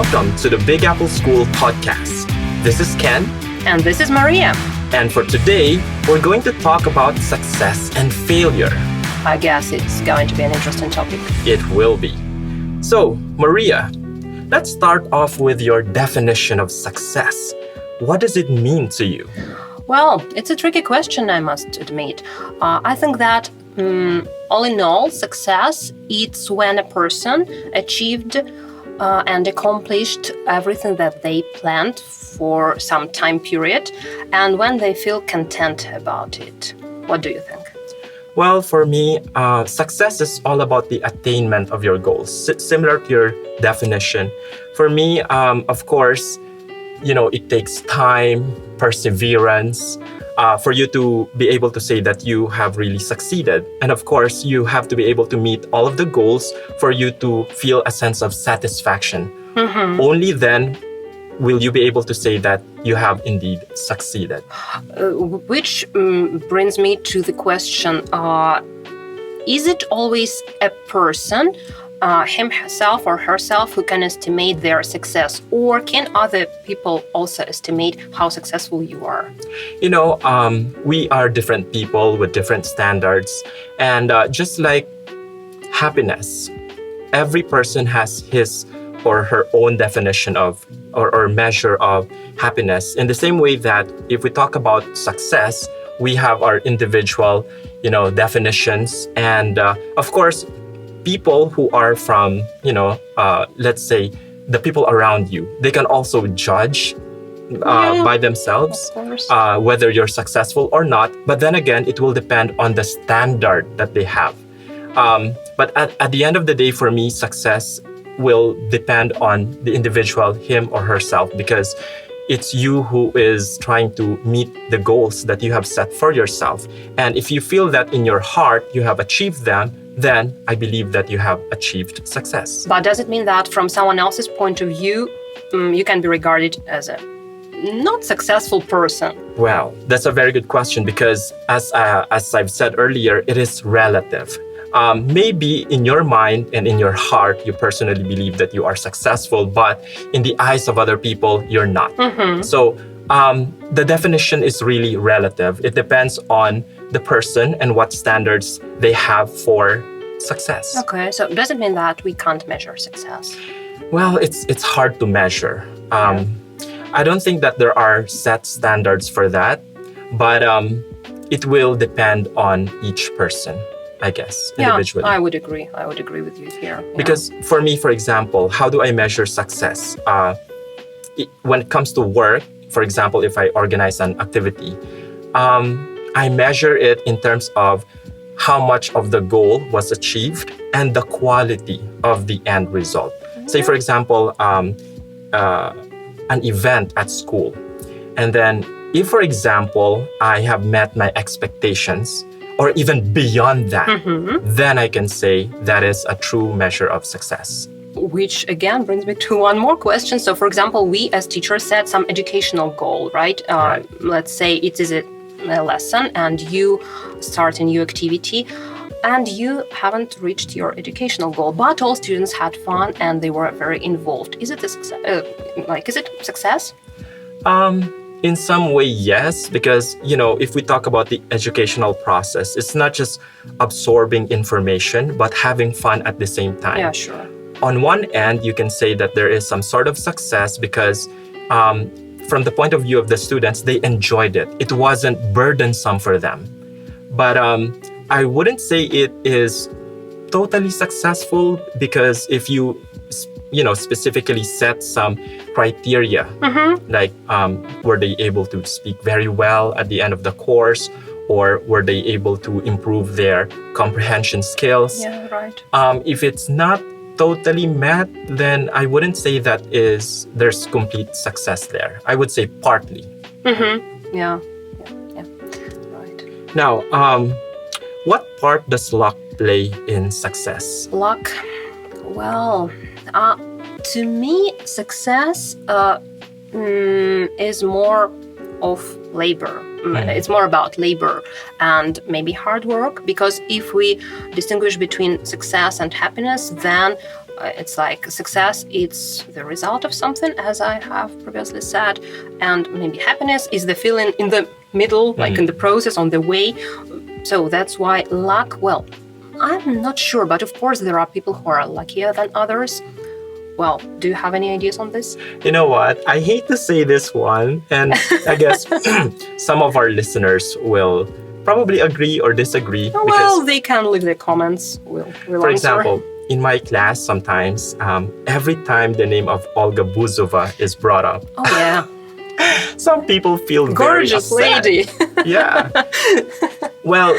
Welcome to the Big Apple School podcast. This is Ken. And this is Maria. And for today, we're going to talk about success and failure. I guess it's going to be an interesting topic. It will be. So, Maria, let's start off with your definition of success. What does it mean to you? Well, it's a tricky question, I must admit. I think that all in all, success is when a person achieved and accomplished everything that they planned for some time period, and when they feel content about it. What do you think? Well, for me, success is all about the attainment of your goals. Similar to your definition. For me, of course, it takes time, perseverance, for you to be able to say that you have really succeeded. And of course, you have to be able to meet all of the goals for you to feel a sense of satisfaction. Mm-hmm. Only then will you be able to say that you have indeed succeeded. Which brings me to the question, is it always a person, himself or herself, who can estimate their success, or can other people also estimate how successful you are? We are different people with different standards, and just like happiness, every person has his or her own definition of or measure of happiness. In the same way that if we talk about success, we have our individual, definitions, and of course, people who are from, let's say, the people around you, they can also judge by themselves whether you're successful or not. But then again, it will depend on the standard that they have. But at the end of the day, for me, success will depend on the individual, him or herself, because it's you who is trying to meet the goals that you have set for yourself. And if you feel that in your heart you have achieved them, then I believe that you have achieved success. But does it mean that from someone else's point of view, you can be regarded as a not successful person? Well, that's a very good question, because as I've said earlier, it is relative. Maybe in your mind and in your heart, you personally believe that you are successful, but in the eyes of other people, you're not. Mm-hmm. So the definition is really relative. It depends on the person and what standards they have for success. Okay, so does it mean that we can't measure success? Well, it's hard to measure. I don't think that there are set standards for that, but it will depend on each person, I guess, individually. I would agree. I would agree with you here. Yeah. Because for me, for example, how do I measure success? When it comes to work, for example, if I organize an activity, I measure it in terms of how much of the goal was achieved and the quality of the end result. Mm-hmm. Say, for example, an event at school. And then if, for example, I have met my expectations, or even beyond that, then I can say that is a true measure of success. Which again brings me to one more question. So, for example, we as teachers set some educational goal, right? Right. Let's say it is a lesson and you start a new activity and you haven't reached your educational goal, but all students had fun and they were very involved. Is it a success? Is it success? In some way, yes, because, if we talk about the educational process, it's not just absorbing information, but having fun at the same time. Yeah, sure. On one end, you can say that there is some sort of success because from the point of view of the students, they enjoyed it. It wasn't burdensome for them. But I wouldn't say it is totally successful, because if you specifically set some criteria, like were they able to speak very well at the end of the course, or were they able to improve their comprehension skills? Yeah, right. If it's not totally met, then I wouldn't say that there's complete success there. I would say partly. Mm-hmm. Yeah. Right. Now, what part does luck play in success? Luck. Well, to me, success is more of labor. It's more about labor and maybe hard work, because if we distinguish between success and happiness, then It's like success, it's the result of something, as I have previously said, and maybe happiness is the feeling in the middle, like in the process, on the way. So that's why luck, well, I'm not sure, but of course there are people who are luckier than others. Well, do you have any ideas on this? You know what? I hate to say this one, and I guess some of our listeners will probably agree or disagree. Well, they can leave their comments. We'll for answer. example, in my class sometimes, every time the name of Olga Buzova is brought up, Oh, yeah. some people feel Gorgeous very upset. lady. Yeah. Well,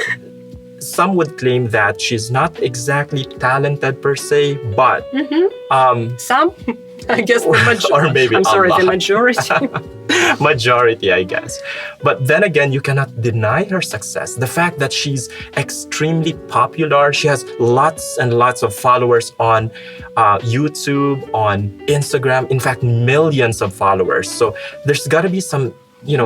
some would claim that she's not exactly talented per se, but Some? I guess the majority. or maybe I'm sorry, a the lot. majority. Majority, I guess. But then again, you cannot deny her success. The fact that she's extremely popular, she has lots and lots of followers on YouTube, on Instagram, in fact, millions of followers. So there's got to be some,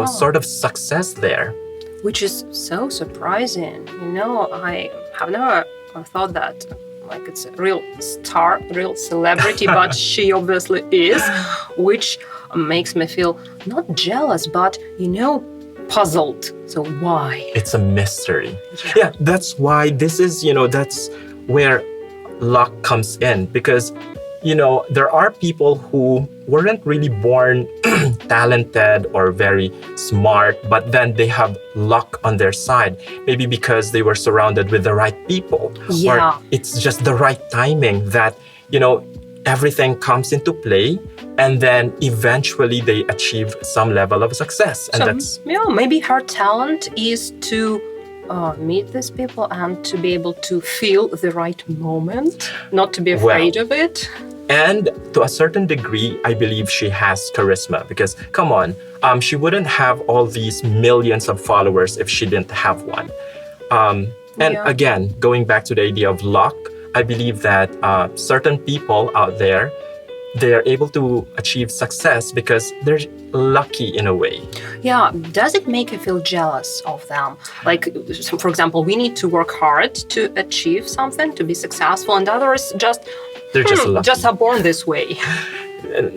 sort of success there. Which is so surprising. I have never thought that. Like it's a real star, real celebrity, but she obviously is, which makes me feel not jealous, but, puzzled. So why? It's a mystery. Yeah, that's why this is, that's where luck comes in. Because, there are people who weren't really born talented or very smart, but then they have luck on their side. Maybe because they were surrounded with the right people. Yeah. Or it's just the right timing that, everything comes into play, and then eventually they achieve some level of success. And that's maybe her talent is to meet these people and to be able to feel the right moment, not to be afraid of it. And to a certain degree, I believe she has charisma, because come on, she wouldn't have all these millions of followers if she didn't have one. Again, going back to the idea of luck, I believe that certain people out there, they are able to achieve success because they're lucky in a way. Yeah, does it make you feel jealous of them? Like, for example, we need to work hard to achieve something, to be successful, and others They're just lucky. Just are born this way.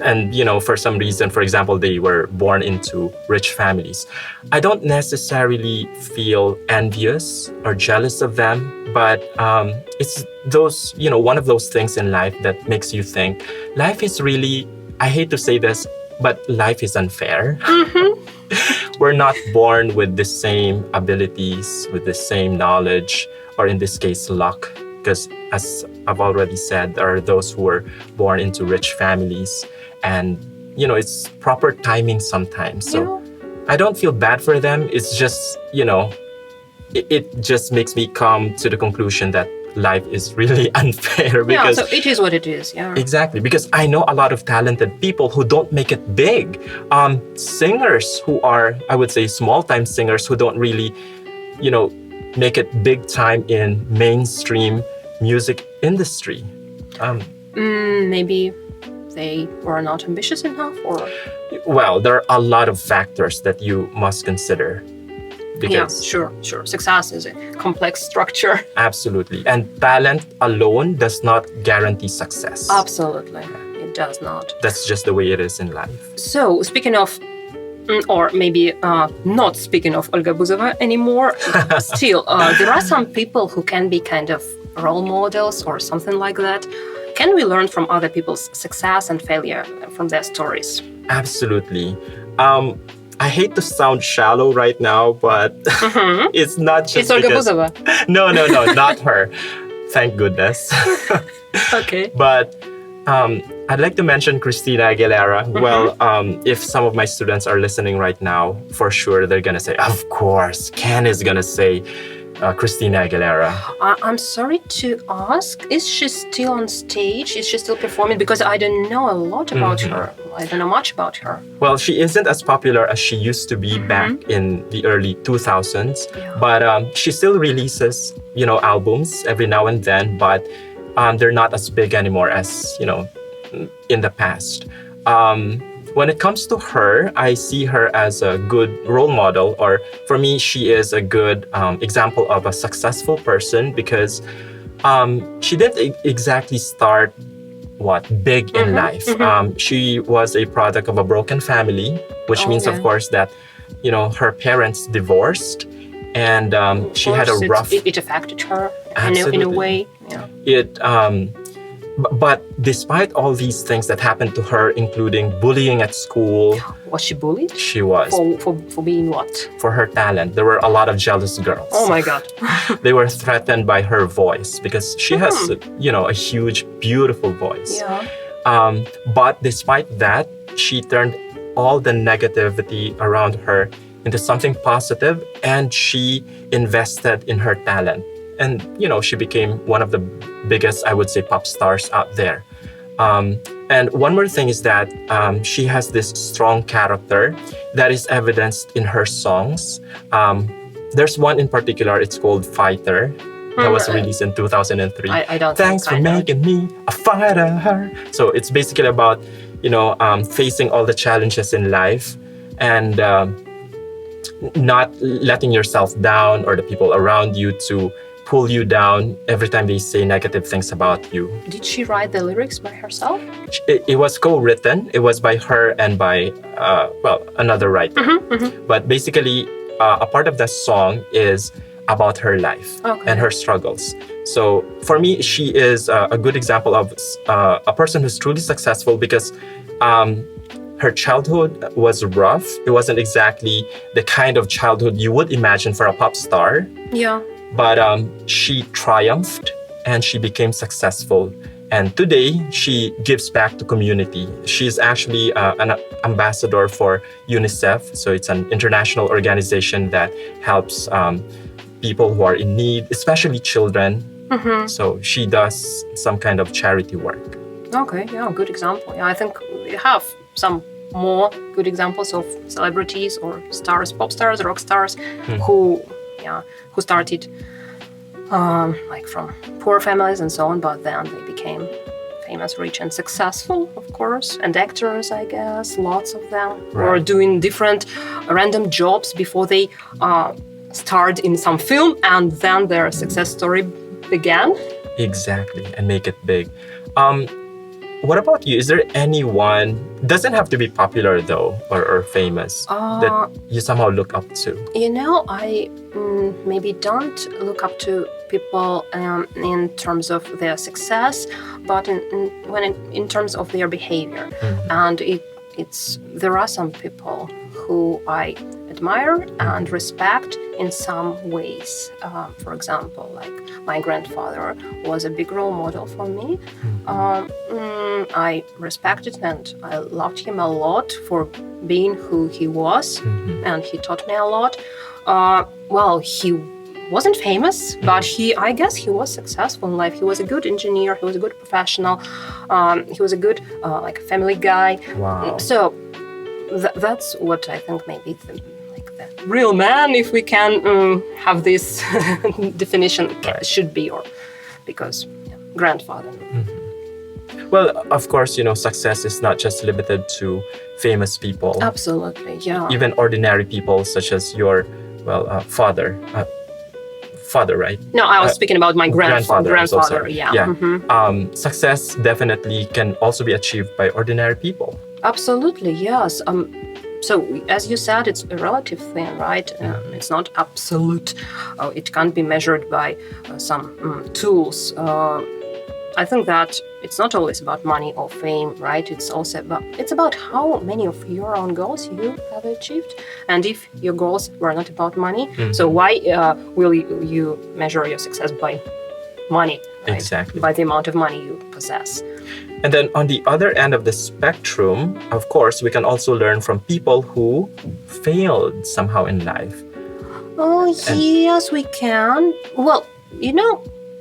And for some reason, for example, they were born into rich families. I don't necessarily feel envious or jealous of them, but it's those, one of those things in life that makes you think life is really, I hate to say this, but life is unfair. We're not born with the same abilities, with the same knowledge, or in this case, luck. Because as I've already said, there are those who were born into rich families, and it's proper timing sometimes. So I don't feel bad for them. It's just, it just makes me come to the conclusion that life is really unfair. Because, so it is what it is. Yeah. Exactly. Because I know a lot of talented people who don't make it big. Singers who are, I would say, small-time singers who don't really, make it big time in mainstream music industry. Maybe they were not ambitious enough, or? Well, there are a lot of factors that you must consider. Because sure. Success is a complex structure. Absolutely. And talent alone does not guarantee success. Absolutely. It does not. That's just the way it is in life. So, speaking of, or maybe not speaking of Olga Buzova anymore, still, there are some people who can be kind of role models or something like that. Can we learn from other people's success and failure from their stories? Absolutely. I hate to sound shallow right now, but it's not just It's Olga Buzova. No, not her. Thank goodness. Okay. But I'd like to mention Cristina Agilera. Well, if some of my students are listening right now, for sure they're going to say, of course, Ken is going to say Cristina Agilera. I'm sorry to ask, is she still on stage? Is she still performing? Because I don't know a lot about her. I don't know much about her. Well, she isn't as popular as she used to be back in the early 2000s. Yeah. But she still releases, albums every now and then. But they're not as big anymore as, in the past. When it comes to her, I see her as a good role model, or for me, she is a good example of a successful person because she didn't exactly start big in life. She was a product of a broken family, which means, of course, that her parents divorced, and she had a rough. It affected her in a way. Yeah. But despite all these things that happened to her, including bullying at school. Was she bullied? She was. For being what? For her talent. There were a lot of jealous girls. Oh my God. They were threatened by her voice because she has, a huge, beautiful voice. Yeah. But despite that, she turned all the negativity around her into something positive, and she invested in her talent. And, she became one of the biggest, I would say, pop stars out there. And one more thing is that she has this strong character that is evidenced in her songs. There's one in particular, it's called Fighter. That was released in 2003. I don't Thanks for making me a fighter. So it's basically about, facing all the challenges in life and not letting yourself down or the people around you to pull you down every time they say negative things about you. Did she write the lyrics by herself? It was co-written. It was by her and by, another writer. But basically, a part of the song is about her life and her struggles. So for me, she is a good example of a person who's truly successful because her childhood was rough. It wasn't exactly the kind of childhood you would imagine for a pop star. Yeah. But she triumphed and she became successful. And today, she gives back to community. She's actually an ambassador for UNICEF. So it's an international organization that helps people who are in need, especially children. So she does some kind of charity work. Okay, yeah, good example. Yeah, I think we have some more good examples of celebrities or stars, pop stars, rock stars, who started from poor families and so on, but then they became famous, rich, and successful, of course. And actors, I guess, lots of them were doing different random jobs before they starred in some film, and then their success story began. Exactly, and make it big. What about you? Is there anyone, doesn't have to be popular though, or famous, that you somehow look up to? I maybe don't look up to people in terms of their success, but in terms of their behavior. And there are some people who I admire and respect in some ways. For example, like my grandfather was a big role model for me. I respected and I loved him a lot for being who he was, and he taught me a lot. He wasn't famous, but I guess he was successful in life. He was a good engineer, he was a good professional, he was a good family guy. Wow. So that's what I think maybe the real man, if we can have this definition, should be, or because grandfather. Well, of course, success is not just limited to famous people. Absolutely, yeah. Even ordinary people such as your, father. Father, right? No, I was speaking about my grandfather. Grandfather, yeah. Success definitely can also be achieved by ordinary people. Absolutely, yes. So, as you said, it's a relative thing, right? It's not absolute. It can't be measured by some tools. I think that it's not always about money or fame, right? It's about how many of your own goals you have achieved. And if your goals were not about money, so why will you measure your success by money? Right? Exactly. By the amount of money you possess. And then on the other end of the spectrum, of course, we can also learn from people who failed somehow in life. Yes, we can. Well,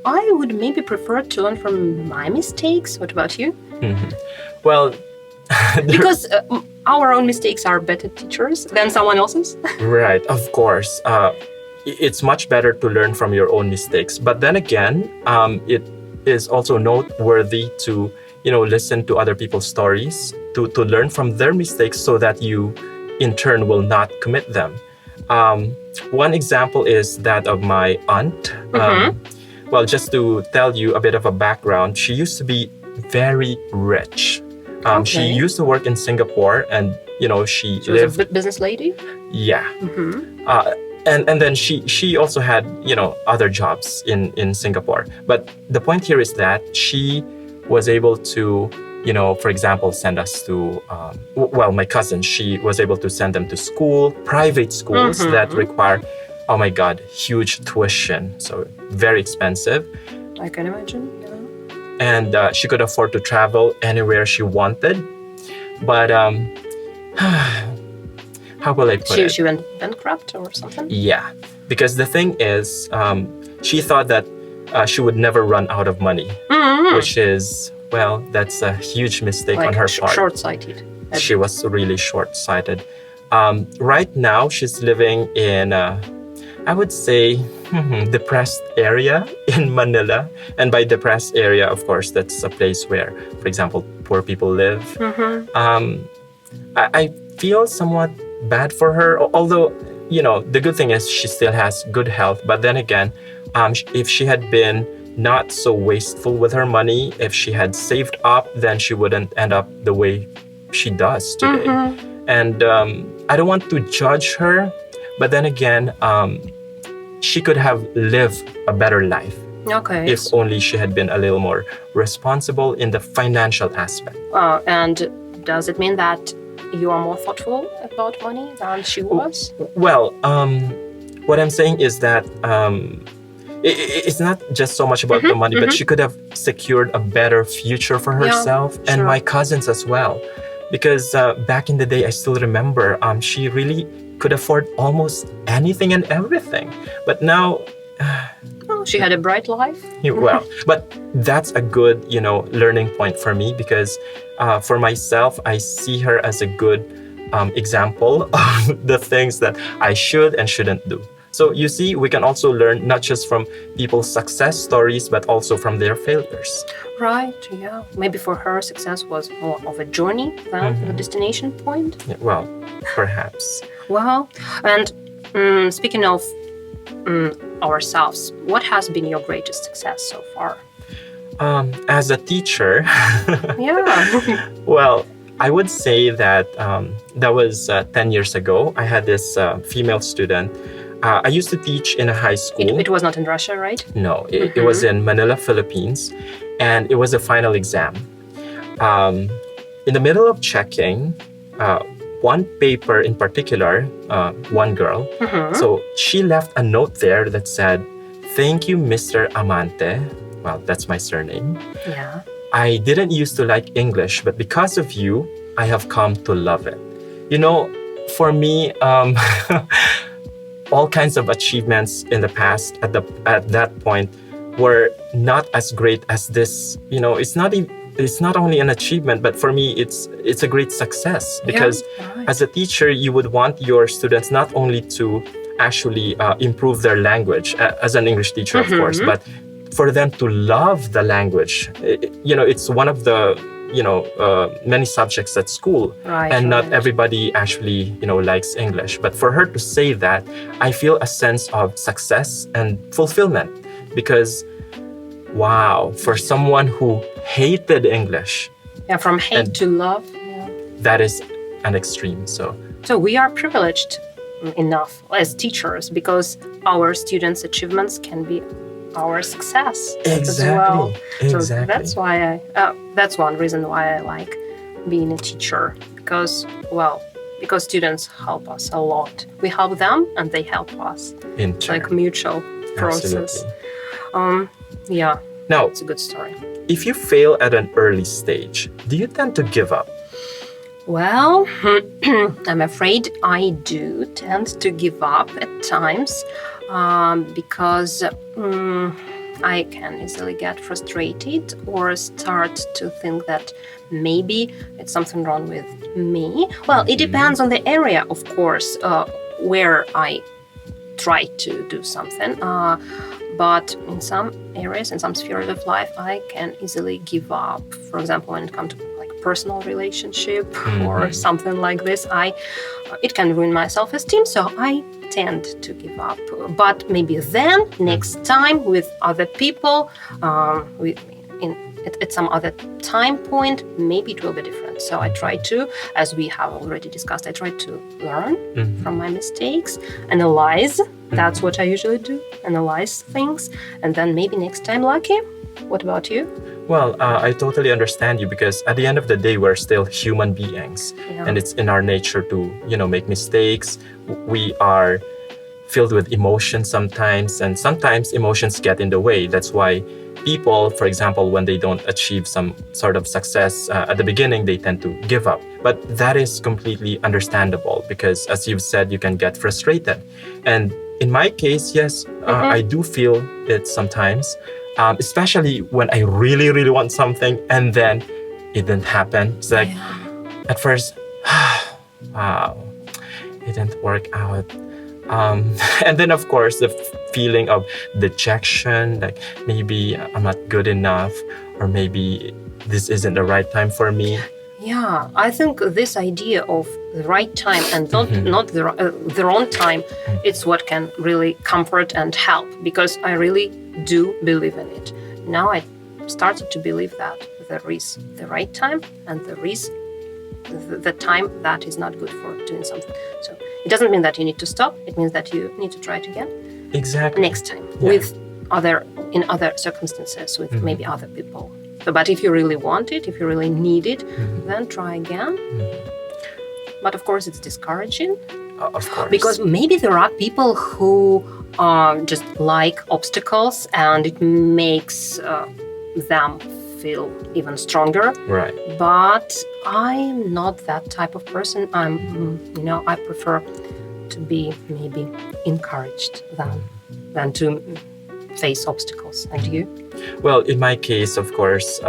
I would maybe prefer to learn from my mistakes. What about you? Well, because our own mistakes are better teachers than someone else's. Right, of course. It's much better to learn from your own mistakes. But then again, it is also noteworthy to, listen to other people's stories, to learn from their mistakes so that you, in turn, will not commit them. One example is that of my aunt. Well, just to tell you a bit of a background, she used to be very rich. She Okay. used to work in Singapore, and she She was lived. a business lady? Yeah. Mm-hmm. And then she also had other jobs in Singapore. But the point here is that she was able to for example, send us to my cousin. She was able to send them to school, private schools that require, oh my God, huge tuition, so very expensive. I can imagine. Yeah. And she could afford to travel anywhere she wanted. But how will I put it? She went bankrupt or something? Yeah, because the thing is, she thought that she would never run out of money, which is, that's a huge mistake on her part. Short-sighted. She was really short-sighted. Right now, she's living in, I would say, depressed area in Manila. And by depressed area, of course, that's a place where, for example, poor people live. I feel somewhat bad for her, although, the good thing is she still has good health. But then again, if she had been not so wasteful with her money, if she had saved up, then she wouldn't end up the way she does today. And I don't want to judge her, but then again, she could have lived a better life. Okay. If only she had been a little more responsible in the financial aspect. And does it mean that you are more thoughtful about money than she was? Well, what I'm saying is that it's not just so much about the money, but she could have secured a better future for herself and my cousins as well. Because back in the day, I still remember she really could afford almost anything and everything. But now... she had a bright life. But that's a good, learning point for me, because for myself, I see her as a good example of the things that I should and shouldn't do. So you see, we can also learn not just from people's success stories, but also from their failures. Right, yeah. Maybe for her, success was more of a journey than the destination point. Yeah, well, perhaps. Well, and speaking of ourselves, what has been your greatest success so far? As a teacher, Yeah. well, I would say that that was 10 years ago. I had this female student. I used to teach in a high school. It was not in Russia, right? No, it was in Manila, Philippines, and it was a final exam. In the middle of checking, one paper in particular, one girl, so she left a note there that said, "Thank you, Mr. Amante." Well, that's my surname. Yeah. I didn't used to like English, but because of you, I have come to love it. For me, all kinds of achievements in the past at that point were not as great as this. It's not only an achievement, but for me, it's a great success, because as a teacher, you would want your students not only to actually improve their language as an English teacher, of course, but for them to love the language. It's one of the many subjects at school, and not everybody actually likes English. But for her to say that, I feel a sense of success and fulfillment, because wow, for someone who hated English, from hate to love, that is an extreme. So we are privileged enough as teachers, because our students' achievements can be our success as well. Exactly. So that's why that's one reason why I like being a teacher, because students help us a lot. We help them and they help us. It's like a mutual process. Absolutely. Now, it's a good story. If you fail at an early stage, do you tend to give up? Well, I'm afraid I do tend to give up at times, because I can easily get frustrated or start to think that maybe it's something wrong with me. Well, it depends on the area, of course, where I try to do something. But in some areas, in some spheres of life, I can easily give up. For example, when it comes to personal relationship or something like this, it can ruin my self-esteem, so I tend to give up. But maybe then, next time, with other people, at some other time point, maybe it will be different. So I try to, as we have already discussed, I try to learn from my mistakes, analyze. That's what I usually do, analyze things, and then maybe next time lucky. What about you? Well, I totally understand you, because at the end of the day, we're still human beings, and it's in our nature to, make mistakes. We are filled with emotions sometimes, and sometimes emotions get in the way. That's why people, for example, when they don't achieve some sort of success at the beginning, they tend to give up. But that is completely understandable, because as you've said, you can get frustrated. And in my case, yes, I do feel it sometimes. Especially when I really, really want something and then it didn't happen. It's like, at first, wow, it didn't work out. And then, of course, the feeling of dejection, like maybe I'm not good enough, or maybe this isn't the right time for me. Yeah, I think this idea of the right time and not the wrong time, it's what can really comfort and help, because I really do believe in it. Now I started to believe that there is the right time and there is the time that is not good for doing something. So it doesn't mean that you need to stop. It means that you need to try it again. Exactly. Next time in other circumstances with maybe other people. But if you really want it, if you really need it, then try again. But of course, it's discouraging. Of course. Because maybe there are people who just like obstacles, and it makes them feel even stronger. Right. But I'm not that type of person. I prefer to be maybe encouraged than to face obstacles. And you? Well, in my case, of course,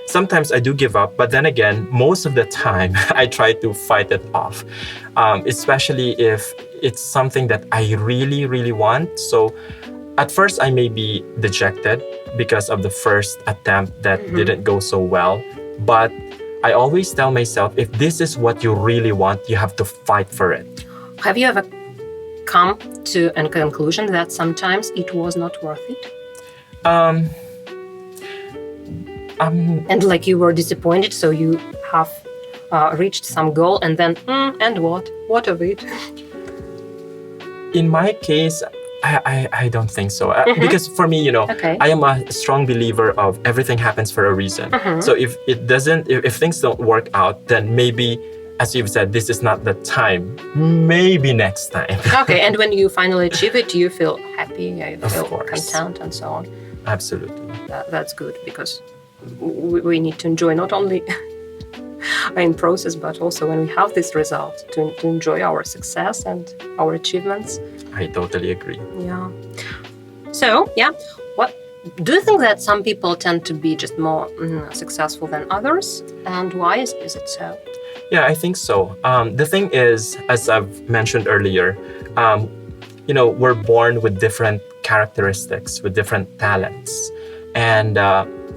sometimes I do give up, but then again, most of the time, I try to fight it off, especially if it's something that I really, really want. So at first, I may be dejected because of the first attempt that didn't go so well. But I always tell myself, if this is what you really want, you have to fight for it. Have you ever come to a conclusion that sometimes it was not worth it? And like you were disappointed, so you have reached some goal, and then, and what? What of it? In my case, I don't think so. Because for me, I am a strong believer of everything happens for a reason. So if things don't work out, then maybe, as you've said, this is not the time. Maybe next time. Okay, and when you finally achieve it, you feel happy, you feel Of course. content, and so on. Absolutely. That's good, because we need to enjoy not only in process, but also when we have this result, to enjoy our success and our achievements. I totally agree. Yeah. So, what do you think that some people tend to be just more successful than others? And why is it so? Yeah, I think so. The thing is, as I've mentioned earlier, we're born with different characteristics, with different talents. And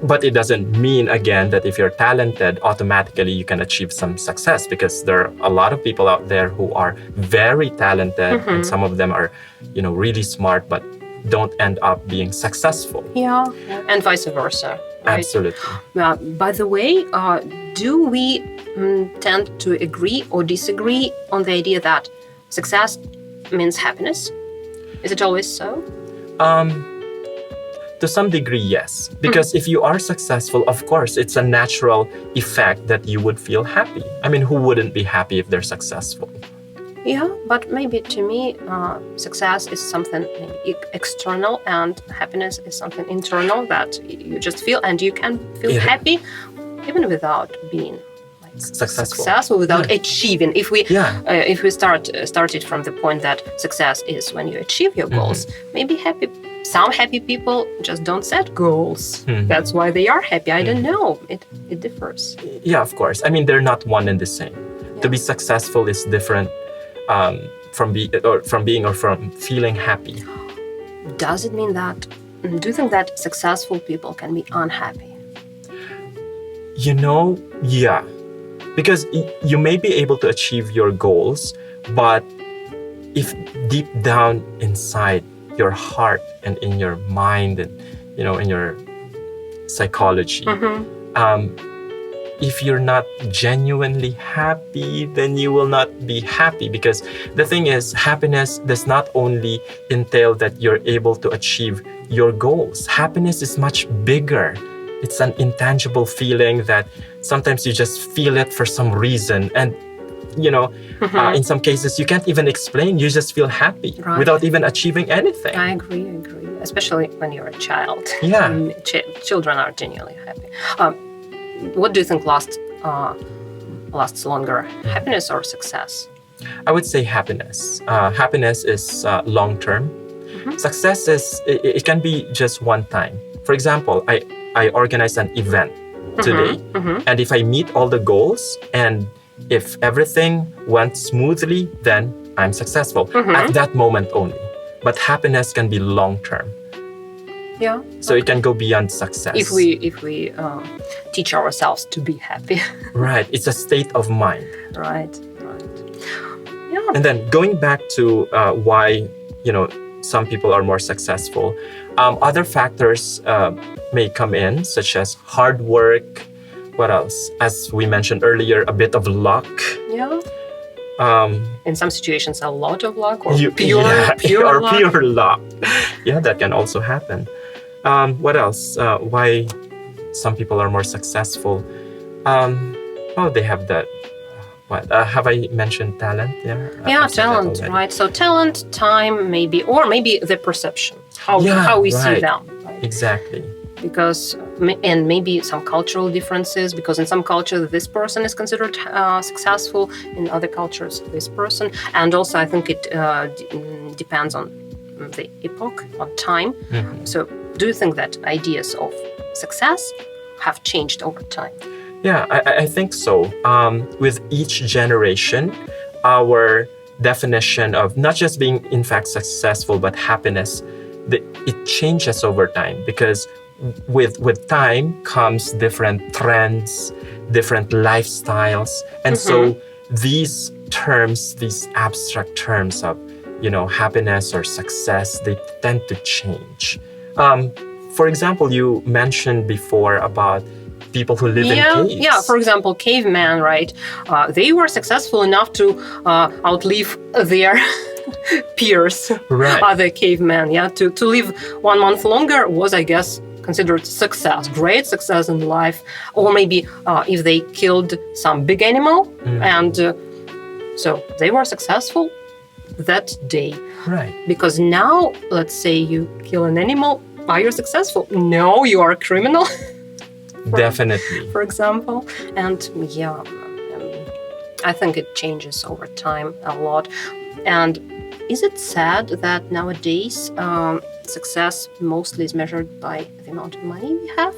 but it doesn't mean, again, that if you're talented, automatically you can achieve some success, because there are a lot of people out there who are very talented, and some of them are, really smart, but don't end up being successful. Yeah, and vice versa. Right? Absolutely. By the way, do we tend to agree or disagree on the idea that success means happiness? Is it always so? To some degree, yes. Because if you are successful, of course, it's a natural effect that you would feel happy. I mean, who wouldn't be happy if they're successful? Yeah, but maybe to me, success is something maybe external, and happiness is something internal that you just feel, and you can feel happy even without being successful, without achieving. If we started from the point that success is when you achieve your goals, maybe some happy people just don't set goals. That's why they are happy. I don't know. It differs. Yeah, of course. I mean, they're not one and the same. Yeah. To be successful is different from feeling happy. Does it mean that? Do you think that successful people can be unhappy? Yeah. Because you may be able to achieve your goals, but if deep down inside your heart and in your mind and in your psychology. If you're not genuinely happy, then you will not be happy, because the thing is, happiness does not only entail that you're able to achieve your goals. Happiness is much bigger. It's an intangible feeling that sometimes you just feel it for some reason. And, in some cases, you can't even explain. You just feel happy without even achieving anything. I agree. Especially when you're a child. Yeah. Children are genuinely happy. What do you think lasts longer, happiness or success? I would say happiness. Happiness is long-term. Success is, it can be just one time. For example, I organized an event today, and if I meet all the goals and if everything went smoothly, then I'm successful at that moment only. But happiness can be long-term. Yeah. So it can go beyond success. If we teach ourselves to be happy. Right. It's a state of mind. Right. Yeah. And then going back to why, some people are more successful, other factors may come in, such as hard work. What else? As we mentioned earlier, a bit of luck. Yeah. In some situations, a lot of luck, or pure luck. Yeah, that can also happen. What else? Why some people are more successful? They have that. What have I mentioned? Talent. Yeah, talent. Right. So talent, time, maybe the perception. How we see them. Right? Exactly. Because and maybe some cultural differences, because in some cultures this person is considered successful, in other cultures this person, and also I think it depends on the epoch, on time. So do you think that ideas of success have changed over time? Yeah, I think so. With each generation, our definition of not just being in fact successful but happiness, it changes over time, because with time comes different trends, different lifestyles. And so these terms, these abstract terms of, happiness or success, they tend to change. For example, you mentioned before about people who live in caves. Yeah, for example, cavemen, right? They were successful enough to outlive their peers, other cavemen. Yeah, to live 1 month longer was, I guess, considered success, great success in life. Or maybe if they killed some big animal, and so they were successful that day. Right. Because now, let's say you kill an animal, are you successful? No, you are a criminal. Definitely. For example. And I think it changes over time a lot. And is it sad that nowadays success mostly is measured by the amount of money we have?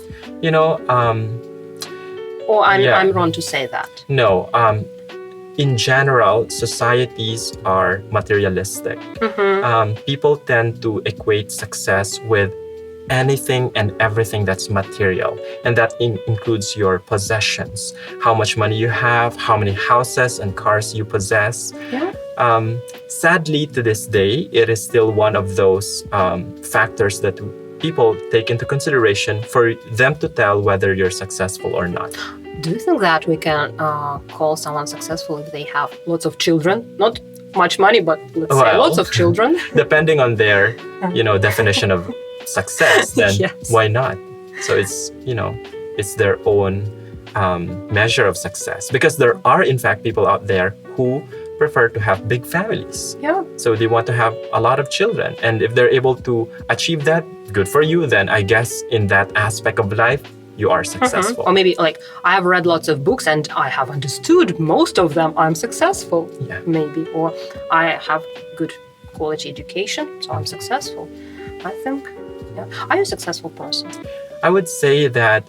Or I'm wrong to say that? No. In general, societies are materialistic. People tend to equate success with anything and everything that's material. And that includes your possessions, how much money you have, how many houses and cars you possess. Yeah. Sadly, to this day, it is still one of those factors that people take into consideration for them to tell whether you're successful or not. Do you think that we can call someone successful if they have lots of children? Not much money, but let's say lots of children. Depending on their, definition of success, then why not? So it's their own measure of success. Because there are, in fact, people out there who prefer to have big families. Yeah. So they want to have a lot of children. And if they're able to achieve that, good for you. Then I guess in that aspect of life, you are successful. Or maybe like, I have read lots of books and I have understood most of them. I'm successful. Yeah. Maybe. Or I have good quality education, so I'm successful. I think. Yeah. Are you a successful person? I would say that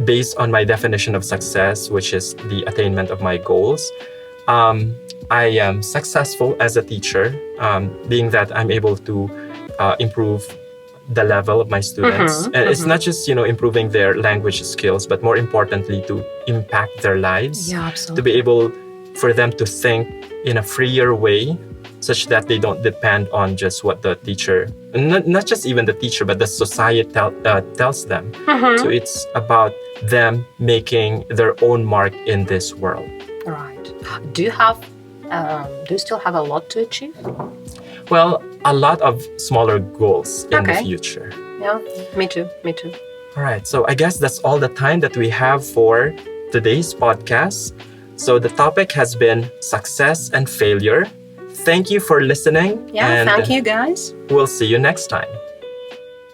based on my definition of success, which is the attainment of my goals, I am successful as a teacher, being that I'm able to improve the level of my students. And it's not just, improving their language skills, but more importantly, to impact their lives. Yeah, absolutely. To be able for them to think in a freer way, such that they don't depend on just what the teacher, not just even the teacher, but the society tells them. So it's about them making their own mark in this world. Right. Do you still have a lot to achieve? Well, a lot of smaller goals in the future. Yeah, me too. All right, so I guess that's all the time that we have for today's podcast. So the topic has been success and failure. Thank you for listening. Yeah, thank you guys. We'll see you next time.